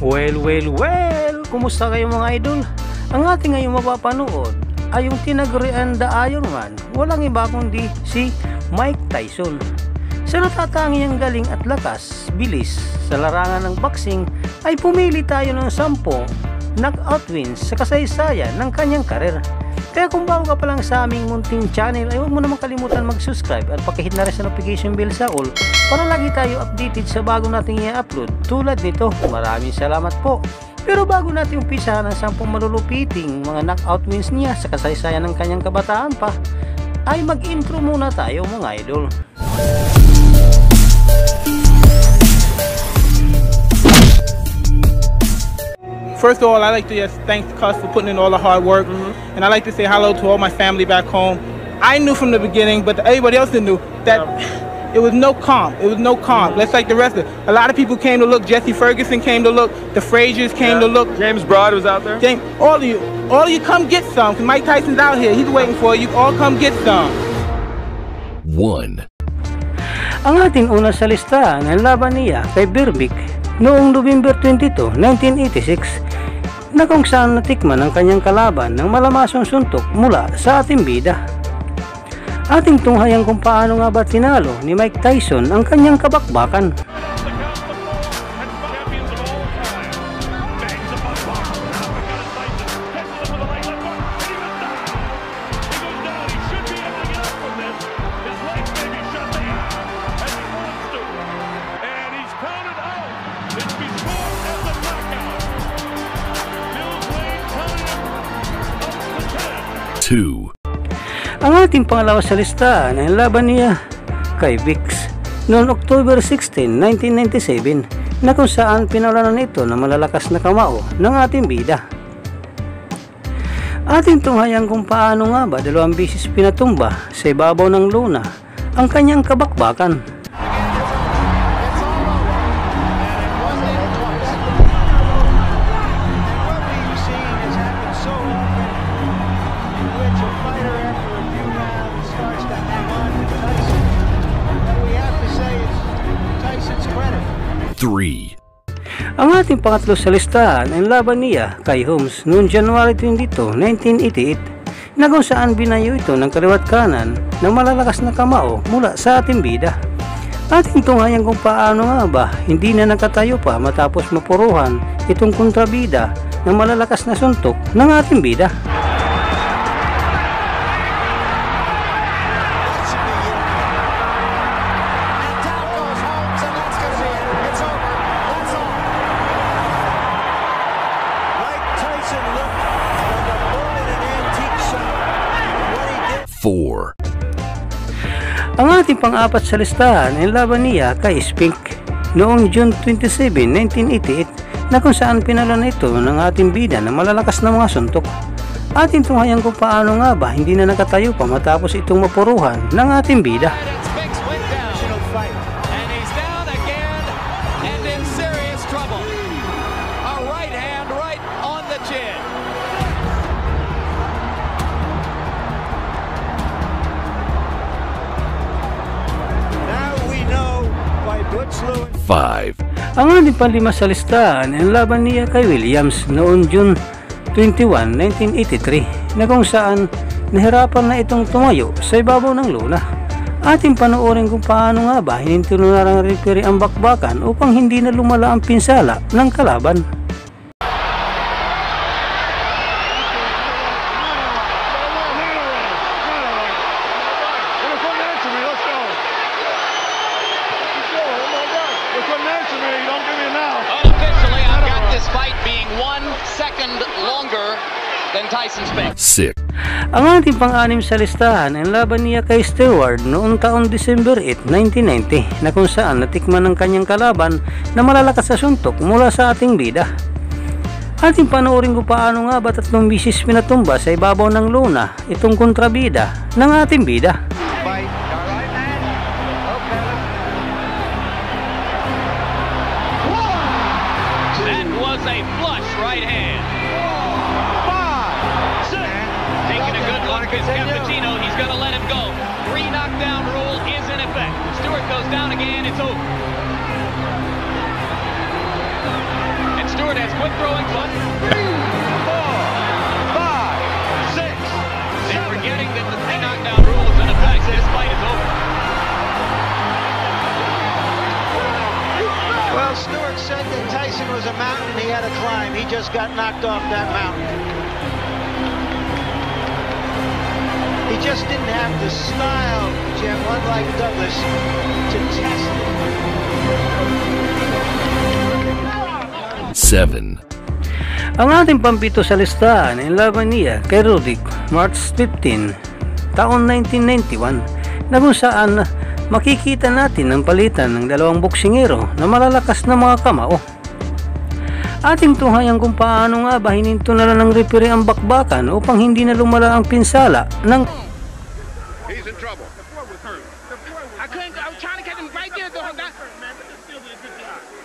Well, kumusta kayo mga idol? Ang ating ngayong mapapanood ay yung tinagurian the Iron Man, walang iba kundi si Mike Tyson. Sa natatangi ang galing at lakas, bilis sa larangan ng boxing ay pumili tayo ng 10 knockout wins sa kasaysayan ng kanyang karir. Kaya kung bago ka pa lang sa aming munting channel ay huwag mo naman kalimutan mag-subscribe at pakihit na rin sa notification bell sa all para lagi tayo updated sa bago nating i-upload tulad nito. Maraming salamat po. Pero bago natin umpisahan ang 10 malulupiting mga knockout wins niya sa kasaysayan ng kanyang kabataan pa, ay mag-intro muna tayo mga idol. First of all, I'd like to just thank Cus for putting in all the hard work. And I'd like to say hello to all my family back home. I knew from the beginning, but everybody else knew, that it was no calm. It was no calm. Let's like the rest of it. A lot of people came to look. Jesse Ferguson came to look. The Fraziers came to look. James Broad was out there. James, all of you come get some. Cause Mike Tyson's out here. He's waiting for you. All come get some. 1. Ang ating una sa listahan ang laban niya kay Berbick noong November 22, 1986 na kung saan natikman ang kanyang kalaban ng malamasong suntok mula sa ating bida. Ating tunghayang kung paano nga ba tinalo ni Mike Tyson ang kanyang kabakbakan. Ang ating pangalawa sa listahan ay laban niya kay Vix noong October 16, 1997 na kung saan pinalanan ito ng malalakas na kamao ng ating bida. Ating tunghayang kung paano nga ba 2 beses pinatumba sa ibabaw ng luna ang kanyang kabakbakan. 3. Ang ating pangatlo sa listahan ay laban niya kay Holmes noong January 22, 1988 na kung saan binayo ito ng kaliwat kanan ng malalakas na kamao mula sa ating bida. Ating tunghayang kung paano nga ba hindi na nakatayo pa matapos mapuruhan itong kontrabida ng malalakas na suntok ng ating bida. 4. Ang ating pang-apat sa listahan ay laban niya kay Spink noong June 27, 1988 na kung saan pinalan ito ng ating bida ng malalakas na mga suntok. Ating tunghayang kung paano nga ba hindi na nakatayo pa matapos itong mapuruhan ng ating bida. 5. Ang ating panlima sa listahan ay laban niya kay Williams noong June 21, 1983 na kung saan nahirapan na itong tumayo sa ibabaw ng luna. Ating panoorin kung paano nga ba hininto na ng referee ang bakbakan upang hindi na lumala ang pinsala ng kalaban. Officially, I've got this fight being 1 second longer than Tyson Spink. 6. Ang ating pang-anim sa listahan ay laban niya kay Stewart noong taong December 8, 1990 na kung saan natikman ng kanyang kalaban na malalakas sa suntok mula sa ating bida. Ating panoorin kung paano nga ba 3 bisis pinatumba sa ibabaw ng luna itong kontrabida ng ating bida. That was a flush right hand. 5, 6. Taking a good look at Cappuccino. He's going to let him go. 3 knockdown rule is in effect. Stewart goes down again. It's over. And Stewart quick throwing one. 3, 4, 5, 6. They're forgetting that the 3 knockdown rule is in effect. This fight is over. Well, Stewart said that Tyson was a mountain he had to climb. He just got knocked off that mountain. He just didn't have the style, Jim, unlike Douglas, to test it. 7. Ang ating pampito sa listahan ay laban niya kay Rudik, March 15, taon 1991, na kung saan makikita natin ang palitan ng dalawang boksingero na malalakas na mga kamao. Ating tunghayan kung paano nga ba hininto na lang ng referee ang bakbakan upang hindi na lumala ang pinsala ng... He's in trouble. I was trying to catch him right there, though.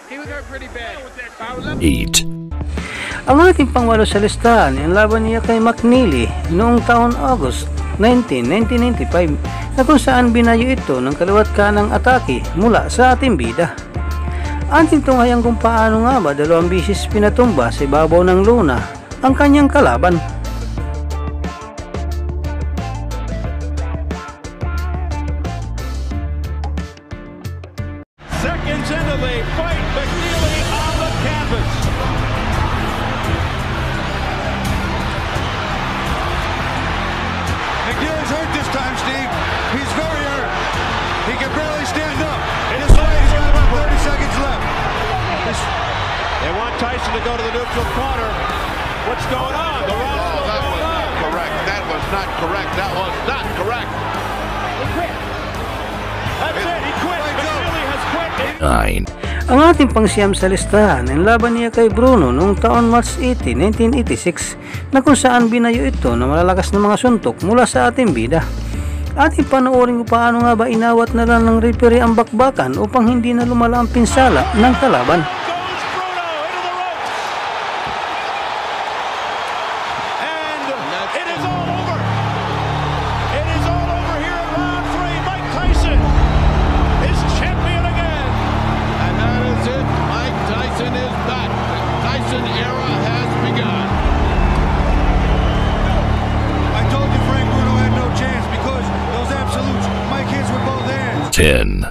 He was hurt pretty bad. 8. Ang ating pangwalo sa listahan ay ang laban niya kay McNeely noong taon August 19, 1995 na kung saan binayo ito ng kaliwat kanang atake mula sa ating bida. Ating tunghayang kung paano nga ba 2 bisis pinatumba sa ibabaw ng luna ang kanyang kalaban. Seconds into the fight, McNeely on the canvas. McNeely's hurt this time, Steve. He's very hurt. He can barely stand up. It is fight. He's got about 30 seconds left. They want Tyson to go to the neutral corner. What's going on? The round Oh, that was going not on. correct. That was not correct. That was not correct. That's it. He quit. McNeely has quit. 9. Ang ating pangsiyam sa listahan ang laban niya kay Bruno noong taon March 18, 1986 na kung saan binayo ito na malalakas na mga suntok mula sa ating bida. Ating panoorin kung paano nga ba inawat na lang ng referee ang bakbakan upang hindi na lumala ang pinsala ng kalaban. Goes Bruno into the ropes. And it is all over. It is all over here in round 3. Mike Tyson is champion again. And that is it. Mike Tyson is back. The Tyson era has begun. I told you Frank Bruno had no chance because those absolutes, Mike hits with both hands. 10.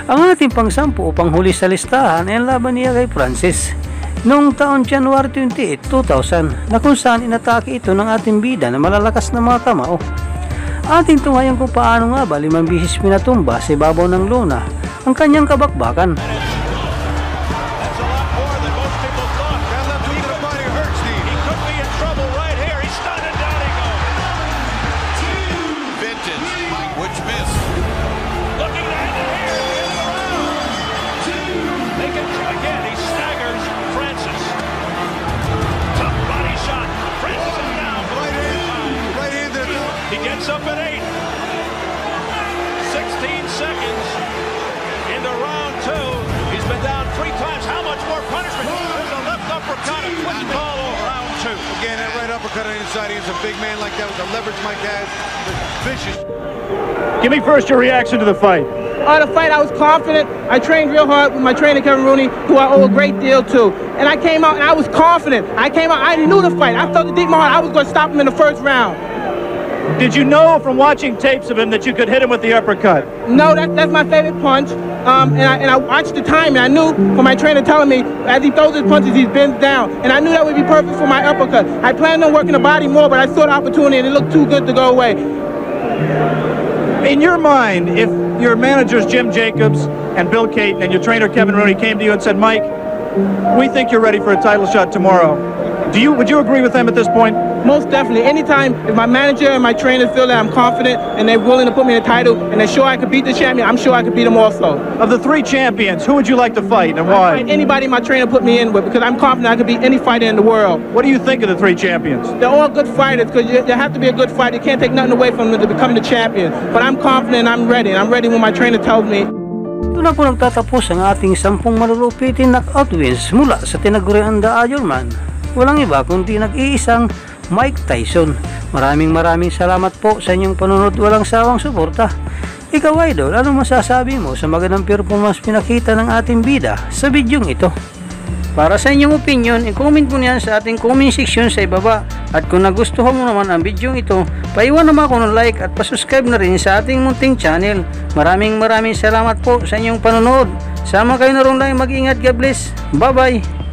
Ang ating pangsampu upang huli sa listahan ay ang laban niya kay Francis noong taon January 28, 2000 na kung saan inatake ito ng ating bida na malalakas na mga kamao. Ating tunghayan kung paano nga ba 5 bisis pinatumba sa ibabaw ng luna ang kanyang kabakbakan. That's a lot more than most people thought. That left hook to the body hurts, Steve. He could be in trouble right here. He's stunned and down he goes. Vintage Mike, which missed. Looking to end it here at the end of the round. They can try again. He staggers Francis. Tough body shot. Francis is down. Right hand there, too. He gets up at 8. 16 seconds into round 2. He's been down 3 times. How much more punishment? There's a left uppercut. A quick call over round 2. Again, that right uppercut on the inside. He's a big man like that with the leverage Mike has. Vicious. Give me first your reaction to the fight. The fight, I was confident. I trained real hard with my trainer, Kevin Rooney, who I owe a great deal to. And I came out and I was confident. I knew the fight. I felt it deep in my heart. I was going to stop him in the first round. Did you know from watching tapes of him that you could hit him with the uppercut? No, that's my favorite punch. And I watched the time, and I knew from my trainer telling me as he throws his punches, he bends down. And I knew that would be perfect for my uppercut. I planned on working the body more, but I saw the opportunity, and it looked too good to go away. In your mind, if your managers Jim Jacobs and Bill Caton and your trainer Kevin Rooney came to you and said, Mike, we think you're ready for a title shot tomorrow, would you agree with them at this point? Most definitely. Anytime if my manager and my trainers feel that I'm confident and they're willing to put me in a title and they're sure I could beat the champion, I'm sure I could beat them also. Of the 3 champions, who would you like to fight and why? Fight anybody my trainer put me in with because I'm confident I could beat any fighter in the world. What do you think of the 3 champions? They're all good fighters because you have to be a good fighter. You can't take nothing away from them to become the champion. But I'm confident I'm ready. And I'm ready when my trainer tells me. Ito na po nagtatapos ang ating 10 malurupitin knockout wins mula sa tinaguriang The Ironman. Walang iba kundi nag-iisang Mike Tyson. Maraming salamat po sa inyong panunod, walang sawang suporta. Ikaw idol, ano masasabi mo sa magandang performance pinakita ng ating bida sa bidyong ito? Para sa inyong opinion, i-comment mo niyan sa ating comment section sa ibaba. At kung nagustuhan mo naman ang video ito, paiwan naman ako ng like at pasubscribe na rin sa ating munting channel. Maraming salamat po sa inyong panonood. Sama kayo na rin lang, mag-ingat, God bless. Bye bye.